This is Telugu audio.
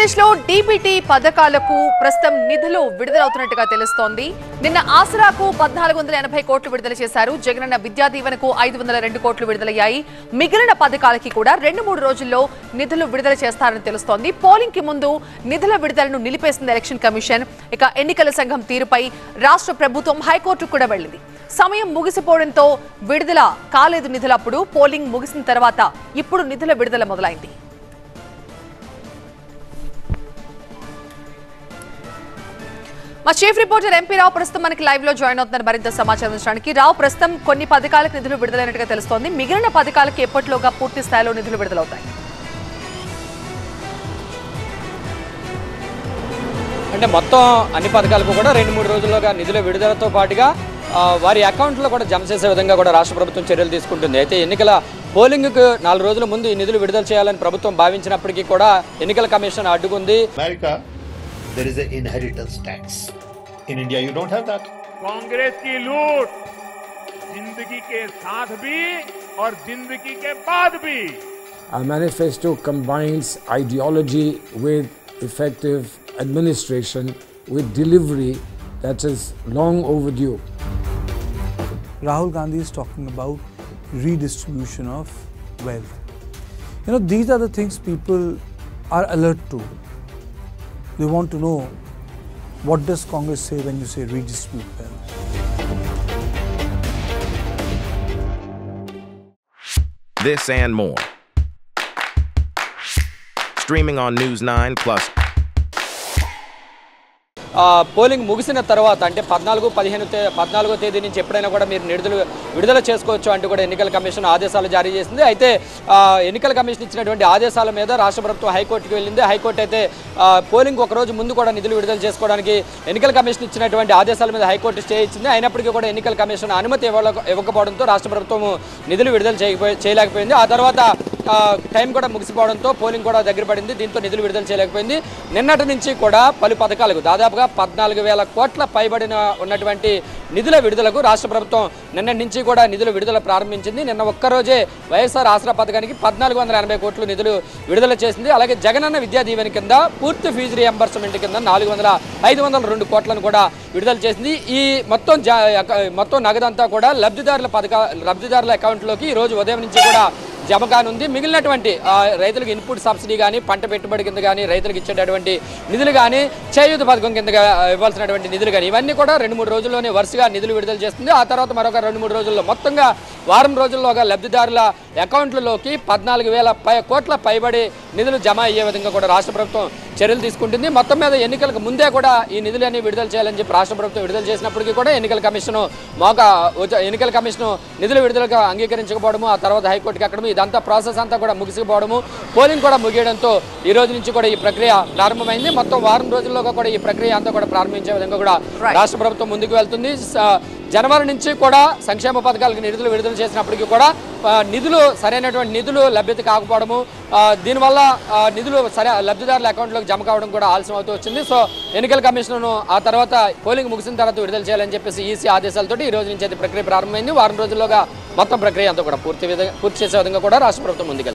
ఆంధ్రప్రదేశ్ లో డీబీటీ పథకాలకు ప్రస్తుతం నిధులు విడుదలవుతున్నట్టుగా తెలుస్తోంది. నిన్న ఆసరాకు 1480 కోట్లు విడుదల చేశారు. జగనన్న విద్యా దీవెనకు 502 కోట్లు విడుదలయ్యాయి. మిగిలిన పథకాలకి కూడా 2-3 రోజుల్లో నిధులు విడుదల చేస్తారని తెలుస్తోంది. పోలింగ్ కి ముందు నిధుల విడుదలను నిలిపేసింది ఎలక్షన్ కమిషన్. ఇక ఎన్నికల సంఘం తీరుపై రాష్ట్ర ప్రభుత్వం హైకోర్టుకు కూడా వెళ్లింది. సమయం ముగిసిపోవడంతో విడుదల కాలేదు నిధులప్పుడు. పోలింగ్ ముగిసిన తర్వాత ఇప్పుడు నిధుల విడుదల మొదలైంది. మా చీఫ్ రిపోర్టర్ ఎంపీ రావు ప్రస్తుతం మనకి లైవ్ లో జాయిన్ అవుతున్నారు మరింత సమాచారం ఇచ్చడానికి. రావు, ప్రస్తుతం కొన్ని పథకాలకు నిధులు విడుదలైనట్టుగా తెలుస్తోంది. మిగిలిన పథకాలకు ఎప్పటిలోగా పూర్తి స్థాయిలో నిధులు విడుదలవుతాయి? అంటే మొత్తం అన్ని పథకాలకు కూడా 2-3 రోజుల్లోగా నిధుల విడుదలతో పాటుగా వారి అకౌంట్లో కూడా జమ చేసే విధంగా కూడా రాష్ట్ర ప్రభుత్వం చర్యలు తీసుకుంటుంది. అయితే ఎన్నికల పోలింగ్కు 4 రోజుల ముందు ఈ నిధులు విడుదల చేయాలని ప్రభుత్వం భావించినప్పటికీ కూడా ఎన్నికల commission అడ్డుకుంది. There is an inheritance tax. In India, you don't have that. Congress की लूट जिंदगी के साथ भी और जिंदगी के बाद भी. Our manifesto combines ideology with effective administration, with delivery that is long overdue. Rahul Gandhi is talking about redistribution of wealth. You know, these are the things people are alert to. They want to know, what does Congress say when you say redistribute wealth? This and more. Streaming on News 9 Plus. Polling ముగిసిన తర్వాత అంటే 14-15 తేదీ నుంచి ఎప్పుడైనా కూడా మీరు నిధులు విడుదల చేసుకోవచ్చు అంటూ కూడా ఎన్నికల కమిషన్ ఆదేశాలు జారీ చేసింది. అయితే ఎన్నికల కమిషన్ ఇచ్చినటువంటి ఆదేశాల మీద రాష్ట్ర ప్రభుత్వం హైకోర్టుకు వెళ్ళింది. హైకోర్టు అయితే పోలింగ్ ఒక రోజు ముందు కూడా నిధులు విడుదల చేసుకోవడానికి ఎన్నికల కమిషన్ ఇచ్చినటువంటి ఆదేశాల మీద హైకోర్టు స్టే ఇచ్చింది. అయినప్పటికీ కూడా ఎన్నికల కమిషన్ అనుమతి ఇవ్వకపోవడంతో రాష్ట్ర ప్రభుత్వం నిధులు విడుదల చేయలేకపోయింది. ఆ తర్వాత టైం కూడా ముగిసిపోవడంతో పోలింగ్ కూడా దగ్గర పడింది. దీంతో నిధులు విడుదల చేయలేకపోయింది. నిన్నటి నుంచి కూడా పలు పథకాలకు దాదాపుగా 14,000 కోట్ల పైబడిన ఉన్నటువంటి నిధుల విడుదలకు రాష్ట్ర ప్రభుత్వం నిన్నటి నుంచి కూడా నిధుల విడుదల ప్రారంభించింది. నిన్న ఒక్కరోజే వైఎస్ఆర్ ఆసరా పథకానికి 1480 కోట్లు నిధులు విడుదల చేసింది. అలాగే జగనన్న విద్యా దీవెన కింద పూర్తి ఫీజు రియంబర్స్మెంట్ కింద 502 కోట్లను కూడా విడుదల చేసింది. ఈ మొత్తం నగదంతా కూడా లబ్ధిదారుల అకౌంట్లోకి ఈ రోజు ఉదయం నుంచి కూడా జమ కానుంది. మిగిలినటువంటి రైతులకు ఇన్పుట్ సబ్సిడీ కానీ, పంట పెట్టుబడి కింద కానీ, రైతులకు ఇచ్చేటటువంటి నిధులు కానీ, చేయూత పథకం కింద ఇవ్వాల్సినటువంటి నిధులు కానీ ఇవన్నీ కూడా 2-3 రోజుల్లోనే వరుసగా నిధులు విడుదల చేస్తుంది. ఆ తర్వాత మరొక 2-3 రోజుల్లో మొత్తంగా వారం రోజుల్లోగా లబ్ధిదారుల అకౌంట్లలోకి 14,000 కోట్ల పైబడి నిధులు జమ అయ్యే విధంగా కూడా రాష్ట్ర ప్రభుత్వం చర్యలు తీసుకుంటుంది. మొత్తం మీద ఎన్నికలకు ముందే కూడా ఈ నిధులన్నీ విడుదల చేయాలని చెప్పి రాష్ట్ర ప్రభుత్వం విడుదల చేసినప్పటికీ కూడా ఎన్నికల కమిషన్ నిధుల విడుదలకు అంగీకరించకపోవడము, ఆ తర్వాత హైకోర్టుకి ఎక్కడము, ఇదంతా ప్రాసెస్ అంతా కూడా ముగిసిపోవడము, పోలింగ్ కూడా ముగియడంతో ఈ రోజు నుంచి కూడా ఈ ప్రక్రియ ప్రారంభమైంది. మొత్తం వారం రోజుల్లోగా కూడా ఈ ప్రక్రియ అంతా కూడా ప్రారంభించే విధంగా కూడా రాష్ట్ర ప్రభుత్వం ముందుకు వెళ్తుంది. జనవరి నుంచి కూడా సంక్షేమ పథకాలకు నిధులు విడుదల చేసినప్పటికీ కూడా సరైనటువంటి నిధులు లభ్యత కాకపోవడము, దీనివల్ల నిధులు లబ్ధిదారుల అకౌంట్లోకి జమ కావడం కూడా ఆలస్యం అవుతూ వచ్చింది. సో ఎన్నికల కమిషన్ ఆ తర్వాత పోలింగ్ ముగిసిన తర్వాత విడుదల చేయాలని చెప్పేసి ఈసీ ఆదేశాలతో ఈ రోజు నుంచి అయితే ప్రక్రియ ప్రారంభమైంది. వారం రోజుల్లోగా మొత్తం ప్రక్రియ అంతా కూడా పూర్తి చేసే విధంగా కూడా రాష్ట్ర ప్రభుత్వం ముందుకెళ్తుంది.